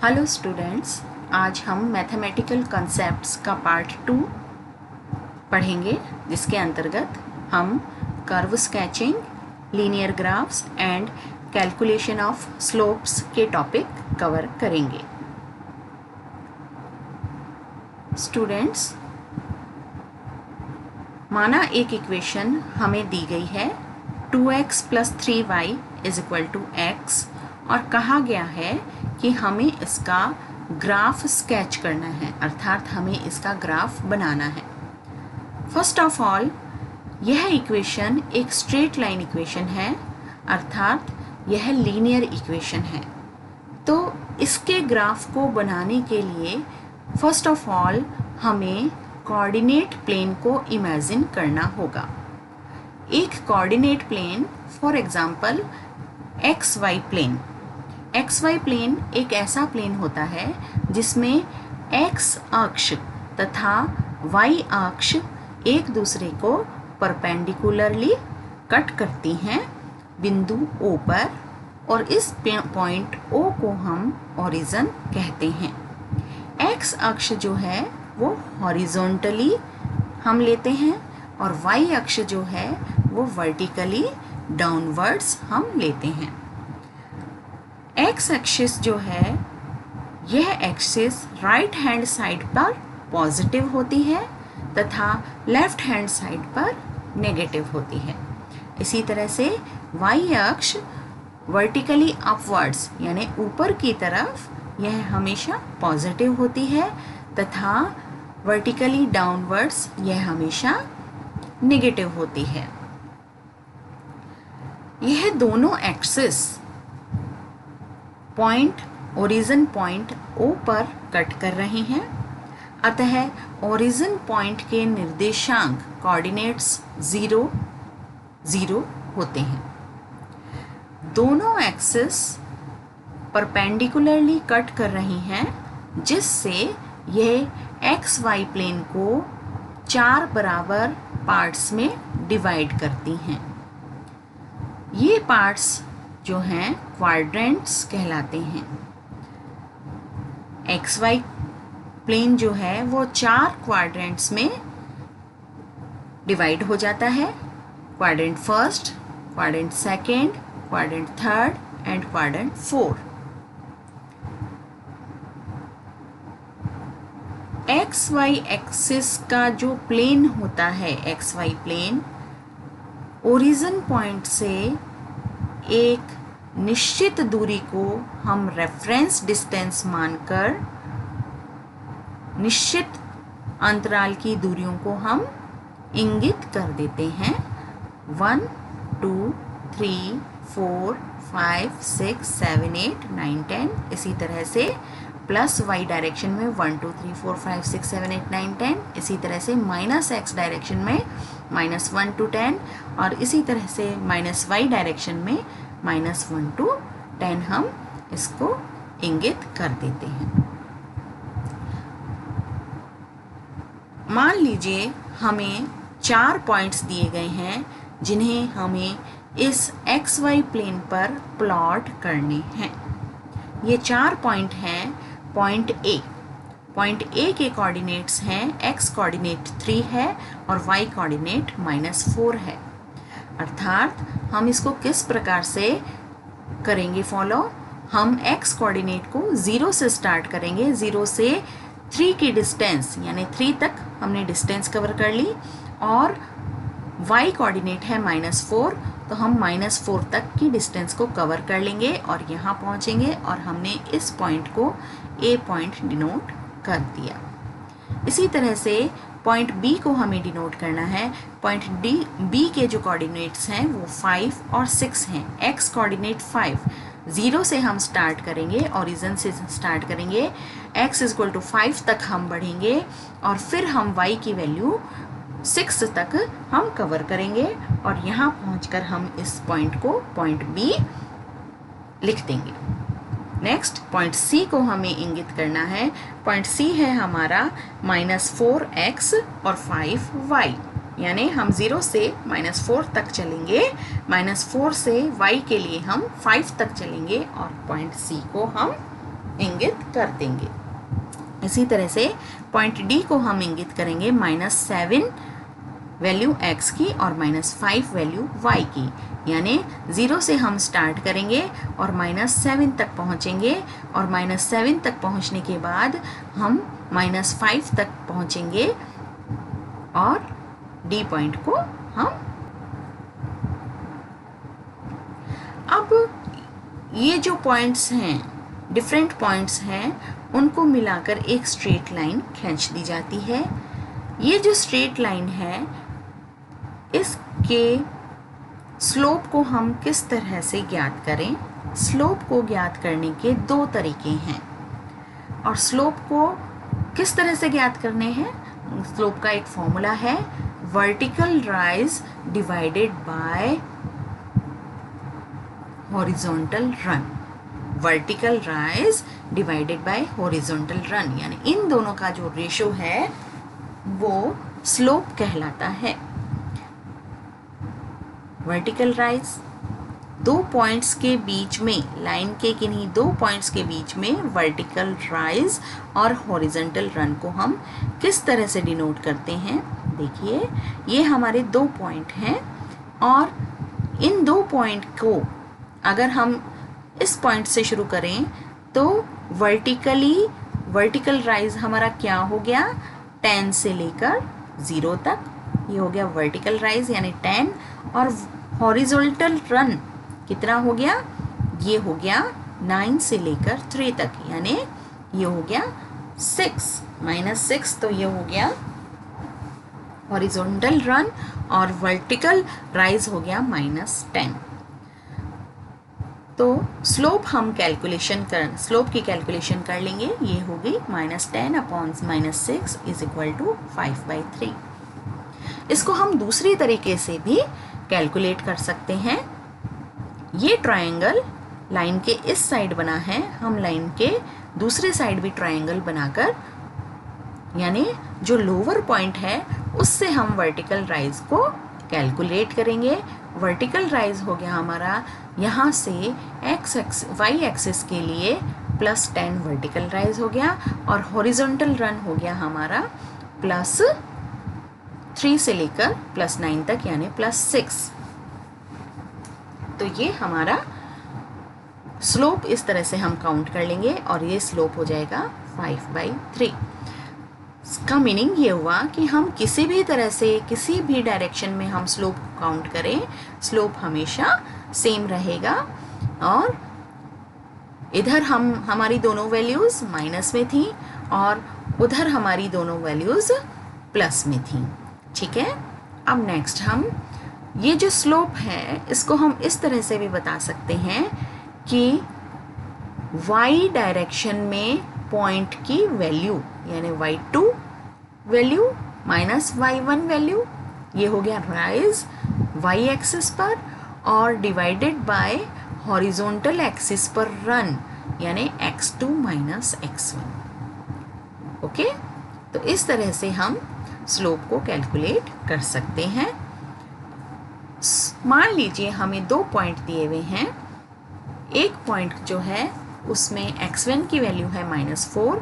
Hello students, आज हम mathematical concepts का पार्ट 2 पढ़ेंगे, जिसके अंतर्गत हम curve sketching, linear graphs and calculation of slopes के टॉपिक कवर करेंगे। स्टूडेंट्स, माना एक इक्वेशन हमें दी गई है 2x + 3y = x और कहा गया है कि हमें इसका ग्राफ स्केच करना है, अर्थात हमें इसका ग्राफ बनाना है। फर्स्ट ऑफ ऑल, यह इक्वेशन एक स्ट्रेट लाइन इक्वेशन है, अर्थात यह लीनियर इक्वेशन है। तो इसके ग्राफ को बनाने के लिए फर्स्ट ऑफ ऑल हमें कोऑर्डिनेट प्लेन को इमेजिन करना होगा। एक coordinate plane, for example XY plane. XY plane एक ऐसा प्लेन होता है जिसमें X अक्ष तथा Y अक्ष एक दूसरे को परपेंडिकुलरली कट करती हैं बिंदु O पर, और इस पॉइंट O को हम ओरिजिन कहते हैं। X अक्ष जो है वो हॉरिजॉन्टली हम लेते हैं और Y अक्ष जो है वो वर्टिकली डाउनवर्ड्स हम लेते हैं। एक्स एक्सिस जो है, यह एक्सिस राइट हैंड साइड पर पॉजिटिव होती है तथा लेफ्ट हैंड साइड पर नेगेटिव होती है। इसी तरह से वाई अक्ष वर्टिकली अपवर्ड्स यानी ऊपर की तरफ यह हमेशा पॉजिटिव होती है तथा वर्टिकली डाउनवर्ड्स यह हमेशा नेगेटिव होती है। यह दोनों axis point origin point O पर कट कर रहे हैं, अतः ओरिजिन पॉइंट के निर्देशांक कोऑर्डिनेट्स 0, 0 होते हैं। दोनों एक्सिस परपेंडिकुलरली कट कर रही हैं, जिससे यह XY प्लेन को 4 बराबर पार्ट्स में डिवाइड करती हैं। ये पार्ट्स जो हैं क्वाड्रेंट्स कहलाते हैं। XY प्लेन जो है वो 4 क्वाड्रेंट्स में डिवाइड हो जाता है। Quadrant first, quadrant second, quadrant third and quadrant 4। XY axis का जो प्लेन होता है, XY प्लेन, ओरिजिन पॉइंट से एक निश्चित दूरी को हम रेफरेंस डिस्टेंस मानकर निश्चित अंतराल की दूरियों को हम इंगित कर देते हैं। 1, 2, 3, 4, 5, 6, 7, 8, 9, 10। इसी तरह से प्लस y डायरेक्शन में 1, 2, 3, 4, 5, 6, 7, 8, 9, 10। इसी तरह से माइनस x डायरेक्शन में -1 to 10, और इसी तरह से -y डायरेक्शन में -1 to 10 हम इसको इंगित कर देते हैं। मान लीजिए हमें 4 पॉइंट्स दिए गए हैं जिन्हें हमें इस XY प्लेन पर प्लॉट करने हैं। ये 4 पॉइंट हैं। पॉइंट A के कोऑर्डिनेट्स हैं, x कोऑर्डिनेट 3 है और y कोऑर्डिनेट -4 है। अर्थात हम इसको किस प्रकार से करेंगे फॉलो? हम x कोऑर्डिनेट को 0 से स्टार्ट करेंगे। 0 से 3 की डिस्टेंस यानी 3 तक हमने डिस्टेंस कवर कर ली, और y कोऑर्डिनेट है -4, तो हम -4 तक की डिस्टेंस को कवर कर लेंगे और यहाँ पहुँचेंगे, और हमने इस पॉइंट को A पॉइंट डिनोट कर दिया। इसी तरह से पॉइंट B को हमें डिनोट करना है। पॉइंट B के जो कोऑर्डिनेट्स हैं वो 5 और 6 हैं। x कोऑर्डिनेट 5, 0 से हम स्टार्ट करेंगे, ओरिजिन से स्टार्ट करेंगे, x = 5 तक हम बढ़ेंगे और फिर हम y की वैल्यू 6 तक हम कवर करेंगे, और यहाँ पहुँचकर हम इस पॉइंट को पॉइंट B लिख देंगे। नेक्स्ट पॉइंट C को हमें इंगित करना है। पॉइंट C है हमारा -4x और 5y, यानी हम 0 से -4 तक चलेंगे, -4 से y के लिए हम 5 तक चलेंगे और पॉइंट C को हम इंगित कर देंगे। इसी तरह से पॉइंट डी को हम इंगित करेंगे -7 वैल्यू x की और -5 वैल्यू y की, यानी 0 से हम स्टार्ट करेंगे और -7 तक पहुंचेंगे और -7 तक पहुंचने के बाद हम -5 तक पहुंचेंगे और D पॉइंट को हम अब ये जो पॉइंट्स हैं, डिफरेंट पॉइंट्स हैं, उनको मिलाकर एक स्ट्रेट लाइन खींच दी जाती है। ये जो स्ट्रेट लाइन है, इसके स्लोप को हम किस तरह से ज्ञात करें? स्लोप को ज्ञात करने के दो तरीके हैं। और स्लोप को किस तरह से ज्ञात करने हैं? स्लोप का एक फॉर्मूला है, vertical rise divided by horizontal run. Vertical rise divided by horizontal run, यानी इन दोनों का जो रेशो है वो स्लोप कहलाता है। वर्टिकल राइज, दो पॉइंट्स के बीच में, लाइन के किन्हीं दो पॉइंट्स के बीच में वर्टिकल राइज और हॉरिजॉन्टल रन को हम किस तरह से डिनोट करते हैं? देखिए, ये हमारे दो पॉइंट हैं और इन दो पॉइंट को अगर हम इस पॉइंट से शुरू करें तो वर्टिकल राइज हमारा क्या हो गया? 10 से लेकर 0 तक, ये हो गया वर्टिकल राइज यानी 10, और हॉरिजॉन्टल रन कितना हो गया? ये हो गया 9 से लेकर 3 तक, यानी ये हो गया 6 -6, तो ये हो गया हॉरिजॉन्टल रन और वर्टिकल राइज हो गया -10। तो स्लोप की कैलकुलेशन कर लेंगे। ये हो गई -10 अपॉन -6 इज इक्वल टू 5/3। इसको हम दूसरी तरीके से भी कैलकुलेट कर सकते हैं। ये ट्रायंगल लाइन के इस साइड बना है, हम लाइन के दूसरे साइड भी ट्रायंगल बनाकर, यानी जो लोअर पॉइंट है उससे हम वर्टिकल राइज को कैलकुलेट करेंगे। वर्टिकल राइज हो गया हमारा यहाँ से y एक्सिस के लिए +10 वर्टिकल राइज हो गया और हॉरिजॉन्टल रन हो गया हमारा +3 से लेकर +9 तक, यानी +6। तो ये हमारा स्लोप इस तरह से हम काउंट कर लेंगे और ये स्लोप हो जाएगा 5/3। इसका मीनिंग ये हुआ कि हम किसी भी तरह से किसी भी डायरेक्शन में हम स्लोप काउंट करें, स्लोप हमेशा सेम रहेगा। और इधर हमारी दोनों वैल्यूज़ माइनस में थी और उधर हमारी दोनों वैल्यूज़ प्लस में थी। ठीक है, अब नेक्स्ट हम ये जो स्लोप है इसको हम इस तरह से भी बता सकते हैं कि y डायरेक्शन में पॉइंट की वैल्यू, यानी y2 value minus y1 value, ये हो गया राइज y एक्सिस पर, और डिवाइडेड बाय हॉरिजॉन्टल एक्सिस पर रन, यानी x2 माइनस x1। ओके, तो इस तरह से हम स्लोप को कैलकुलेट कर सकते हैं। मान लीजिए हमें दो पॉइंट दिए हुए हैं। एक पॉइंट जो है उसमें x1 की वैल्यू है -4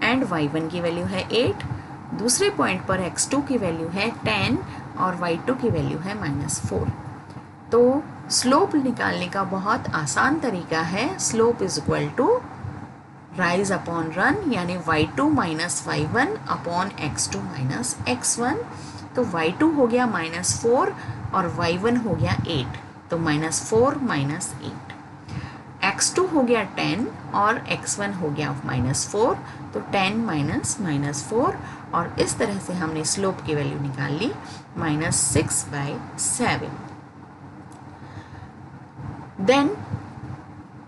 एंड y1 की वैल्यू है 8। दूसरे पॉइंट पर x2 की वैल्यू है 10 और y2 की वैल्यू है -4। तो स्लोप निकालने का बहुत आसान तरीका है, slope is equal to rise upon run, यानी y2 minus y1 upon x2 minus x1। तो y2 हो गया -4 और y1 हो गया 8, तो -4 माइनस 8। x2 हो गया 10 और x1 हो गया -4, तो 10 माइनस -4, और इस तरह से हमने स्लोप की वैल्यू निकाल ली -6/7। देन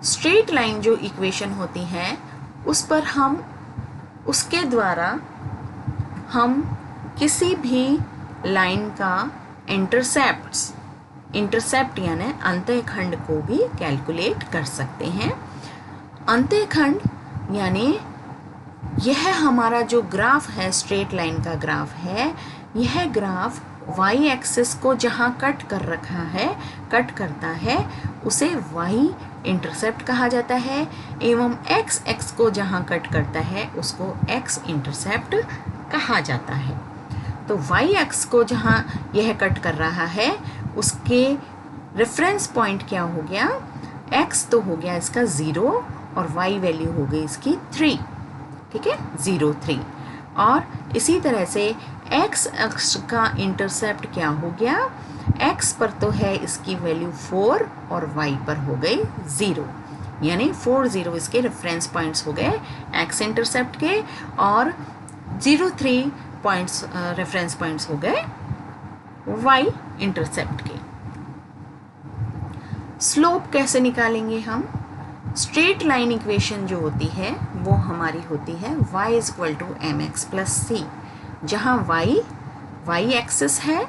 स्ट्रेट लाइन जो इक्वेशन होती है उस पर हम उसके द्वारा हम किसी भी लाइन का इंटरसेप्ट यानी अंतःखंड को भी कैलकुलेट कर सकते हैं। अंतःखंड यानी यह हमारा जो ग्राफ है, स्ट्रेट लाइन का ग्राफ है, यह ग्राफ y एक्सिस को जहाँ कट करता है उसे y इंटरसेप्ट कहा जाता है एवं एक्स एक्स को जहाँ कट करता है उसको एक्स इंटरसेप्ट कहा जाता है। तो वाई एक्स को जहाँ यह कट कर रहा है उसके रेफरेंस पॉइंट क्या हो गया, एक्स तो हो गया इसका 0 और वाई वैल्यू हो गई इसकी 3, ठीक है 0 3। और इसी तरह से एक्स एक्स का इंटरसेप्ट क्या हो गया, एक्स पर तो है इसकी वैल्यू 4 और वाई पर हो गई 0, यानी 4 0 इसके रेफरेंस पॉइंट्स हो गए एक्स इंटरसेप्ट के और 0 3 पॉइंट्स रेफरेंस पॉइंट्स हो गए वाई इंटरसेप्ट के। स्लोप कैसे निकालेंगे हम, स्ट्रेट लाइन इक्वेशन जो होती है वो हमारी होती है y is equal to M x plus c, जहाँ y एक्सिस है,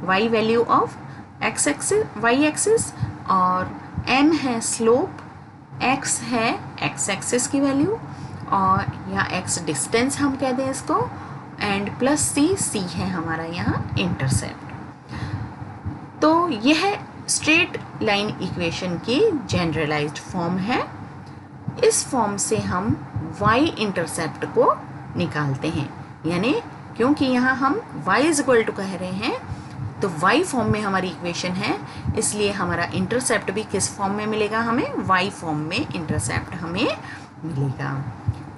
y value of x axis y axis और m है स्लोप, x है x एक्सिस की वैल्यू और या x डिस्टेंस हम कह दें इसको, एंड प्लस c है हमारा यहाँ इंटरसेप्ट। तो यह स्ट्रेट लाइन इक्वेशन की जनरलाइज्ड फॉर्म है। इस फॉर्म से हम y इंटरसेप्ट को निकालते हैं, यानी क्योंकि यहाँ हम y इज इक्वल टू कह रहे हैं तो y फॉर्म में हमारी इक्वेशन है, इसलिए हमारा इंटरसेप्ट भी किस फॉर्म में मिलेगा, हमें y फॉर्म में इंटरसेप्ट हमें मिलेगा।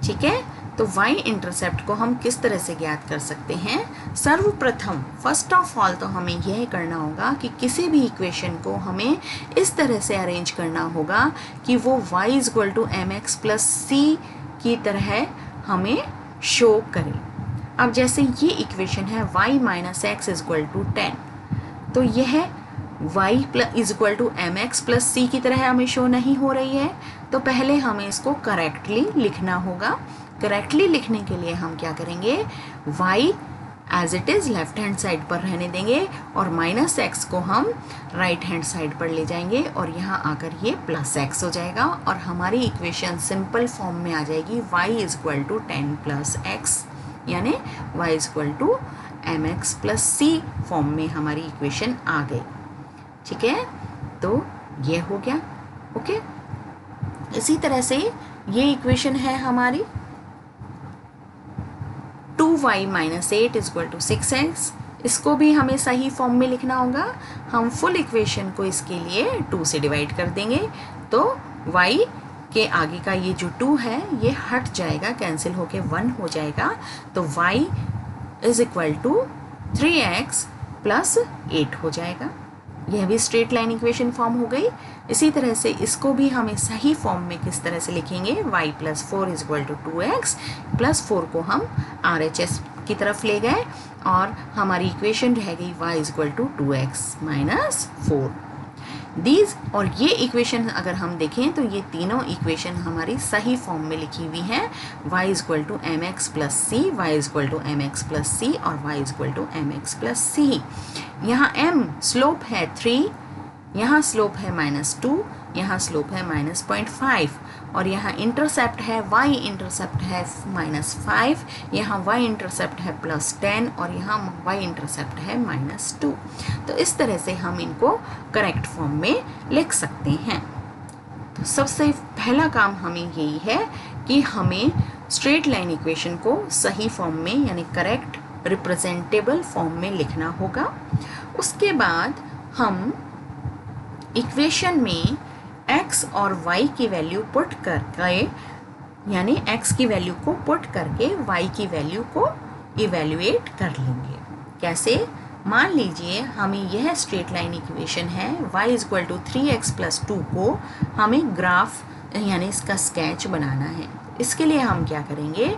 ठीक है, तो y इंटरसेप्ट को हम किस तरह से ज्ञात कर सकते हैं, सर्वप्रथम फर्स्ट ऑफ ऑल तो हमें यह करना होगा कि किसी भी इक्वेशन को हमें इस तरह से अरेंज करना होगा कि वो y is equal to M x plus c की तरह हमें शो करे। अब जैसे ये इक्वेशन है y minus x is equal to 10, तो यह y is equal to M x plus c की तरह हमें शो नहीं हो रही है, तो पहले हमें इसको करेक्टली लिखना होगा। करेक्टली लिखने के लिए हम क्या करेंगे, y as it is left hand side पर रहने देंगे और माइनस एक्स को हम राइट हैंड साइड पर ले जाएंगे और यहाँ आकर ये प्लस एक्स हो जाएगा और हमारी इक्वेशन सिंपल फॉर्म में आ जाएगी y is equal to 10 plus X, यानी y is equal to M x plus C form में हमारी इक्वेशन आ गई। ठीक है, तो ये हो गया। ओके, इसी तरह से ये इक्वेशन है हमारी 2y minus 8 is equal to 6x, इसको भी हमें सही फॉर्म में लिखना होगा। हम फुल इक्वेशन को इसके लिए 2 से डिवाइड कर देंगे, तो y के आगे का ये जो 2 है ये हट जाएगा, कैंसिल होके 1 हो जाएगा, तो y is equal to 3x plus 8 हो जाएगा। यह भी स्ट्रेट लाइन इक्वेशन फॉर्म हो गई। इसी तरह से इसको भी हमें सही फॉर्म में किस तरह से लिखेंगे, y plus 4 is equal to 2x plus 4 को हम RHS की तरफ ले गए और हमारी इक्वेशन रह गई y is equal to 2x minus 4। These और ये इक्वेशन अगर हम देखें तो ये तीनों इक्वेशन हमारी सही फॉर्म में लिखी हुई हैं, y is equal to M x plus c, y is equal to M x plus c और y is equal to M x plus c. यहाँ m स्लोप है 3, यहाँ स्लोप है -2, यहाँ स्लोप है -0.5 और यहाँ इंटरसेप्ट है y इंटरसेप्ट है -5, यहाँ y इंटरसेप्ट है +10 और यहाँ y इंटरसेप्ट है -2। तो इस तरह से हम इनको करेक्ट फॉर्म में लिख सकते हैं। तो सबसे पहला काम हमें यही है कि हमें स्ट्रेट लाइन इक्वेशन को सही फॉर्म में यानी करेक्ट रिप्रेजेंटेबल फॉर्म में लिखना होगा। उसके बाद हम इक्वेशन में x और y की वैल्यू पुट करके यानी x की वैल्यू को पुट करके y की वैल्यू को इवेल्युएट कर लेंगे। कैसे, मान लीजिए हमें यह स्ट्रेट लाइन इक्वेशन है, y is equal to 3x plus 2 को हमें ग्राफ यानी इसका स्केच बनाना है। इसके लिए हम क्या करेंगे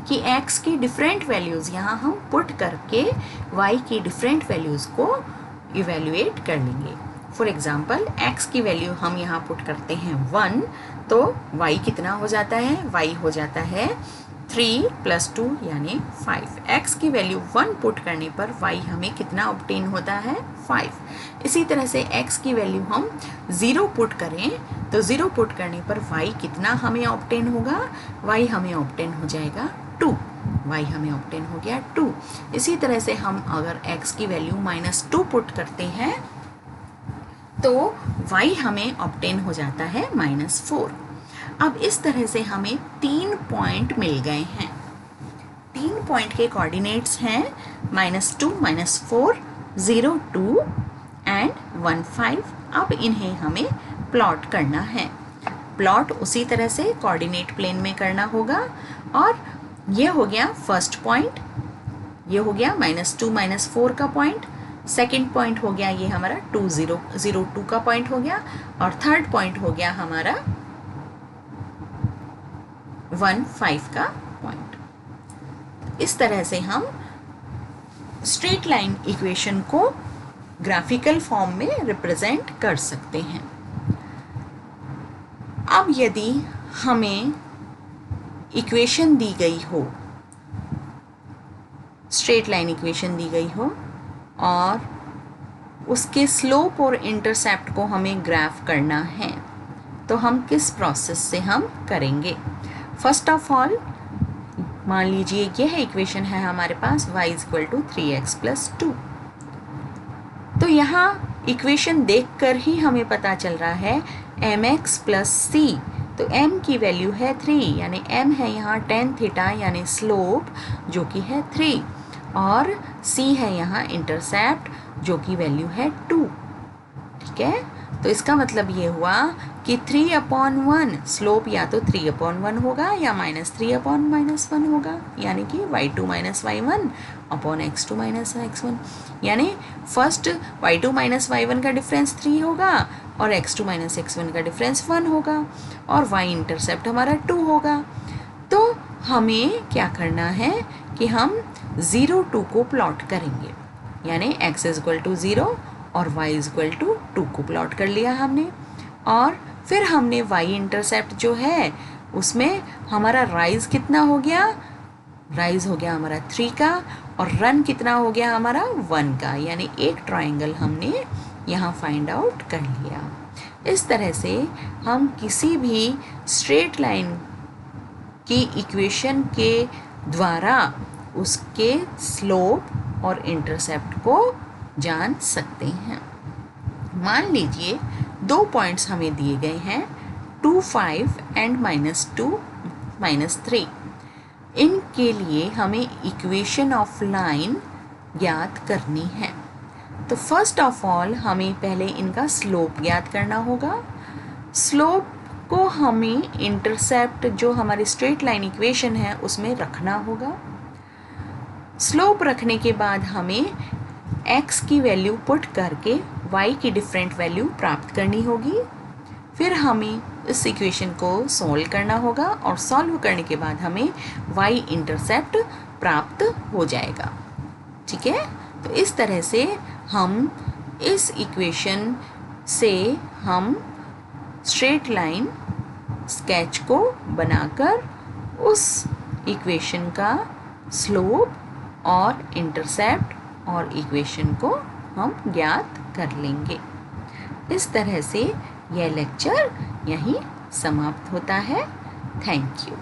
कि x की डिफरेंट वैल्यूज़ यहाँ हम पुट करके y की डिफरेंट वैल्यूज़ को इवेल्युएट कर लेंगे। फॉर एग्ज़ाम्पल x की वैल्यू हम यहाँ पुट करते हैं 1, तो y कितना हो जाता है, y हो जाता है 3 + 2 यानी 5। x की वैल्यू 1 पुट करने पर y हमें कितना ऑब्टेन होता है, 5। इसी तरह से x की वैल्यू हम 0 पुट करें तो 0 पुट करने पर y कितना हमें ऑब्टेन होगा, y हमें ऑब्टेन हो जाएगा 2, y हमें ऑब्टेन हो गया 2। इसी तरह से हम अगर x की वैल्यू -2 पुट करते हैं तो y हमें ऑब्टेन हो जाता है -4। अब इस तरह से हमें 3 पॉइंट मिल गए हैं। 3 पॉइंट के कोऑर्डिनेट्स हैं -2, -4, 0, 2 एंड 1, 5। अब इन्हें हमें प्लॉट करना है। प्लॉट उसी तरह से कोऑर्डिनेट प्लेन में करना होगा। और ये हो गया फर्स्ट पॉइंट, ये हो गया -2, -4 का पॉइंट। सेकेंड पॉइंट हो गया ये हमारा 2, 0, 0, 2 का पॉइंट हो गया। और थर्ड पॉइंट हो गया हमारा 1, 5 का पॉइंट। इस तरह से हम स्ट्रेट लाइन इक्वेशन को ग्राफिकल फॉर्म में रिप्रेजेंट कर सकते हैं। अब यदि हमें इक्वेशन दी गई हो, स्ट्रेट लाइन इक्वेशन दी गई हो और उसके स्लोप और इंटरसेप्ट को हमें ग्राफ करना है, तो हम किस प्रोसेस से हम करेंगे? फर्स्ट ऑफ ऑल मान लीजिए यह इक्वेशन है हमारे पास y = 3x + 2। तो यहाँ इक्वेशन देखकर ही हमें पता चल रहा है mx + c। तो m की वैल्यू है 3, यानी m है यहाँ tan थीटा यानी स्लोप जो कि है 3, और c है यहाँ इंटरसेप्ट जो कि वैल्यू है 2। ठीक है, तो इसका मतलब ये हुआ कि 3/1 स्लोप या तो 3/1 होगा या -3/-1 होगा, यानी कि y2 - y1 x2 - x1। यानी फर्स्ट y2 - y1 का डिफरेंस 3 होगा और x2 - x1 का डिफरेंस 1 होगा और y इंटरसेप्ट हमारा 2 होगा। तो हमें क्या करना है कि हम 0, 2 को प्लॉट करेंगे, यानी x = 0 और y = 2 को प्लॉट कर लिया हमने। और फिर हमने y इंटरसेप्ट जो है उसमें हमारा राइज कितना हो गया, राइज हो गया हमारा 3 का, और रन कितना हो गया हमारा 1 का, यानी एक ट्रायंगल हमने यहाँ फाइंड आउट कर लिया। इस तरह से हम किसी भी स्ट्रेट लाइन की इक्वेशन के द्वारा उसके स्लोप और इंटरसेप्ट को जान सकते हैं। मान लीजिए 2 पॉइंट्स हमें दिए गए हैं 2, 5 एंड -2, -3। इनके लिए हमें इक्वेशन ऑफ लाइन ज्ञात करनी है। तो फर्स्ट ऑफ ऑल हमें पहले इनका स्लोप ज्ञात करना होगा। स्लोप को हमें इंटरसेप्ट जो हमारी स्ट्रेट लाइन इक्वेशन है उसमें रखना होगा। स्लोप रखने के बाद हमें x की वैल्यू पुट करके y की डिफरेंट वैल्यू प्राप्त करनी होगी। फिर हमें इस इक्वेशन को सॉल्व करना होगा और सॉल्व करने के बाद हमें y इंटरसेप्ट प्राप्त हो जाएगा। ठीक है, तो इस तरह से हम इस इक्वेशन से हम स्ट्रेट लाइन स्केच को बनाकर उस इक्वेशन का स्लोप और इंटरसेप्ट और इक्वेशन को हम ज्ञात कर लेंगे। इस तरह से यह लेक्चर यहीं समाप्त होता है। Thank you.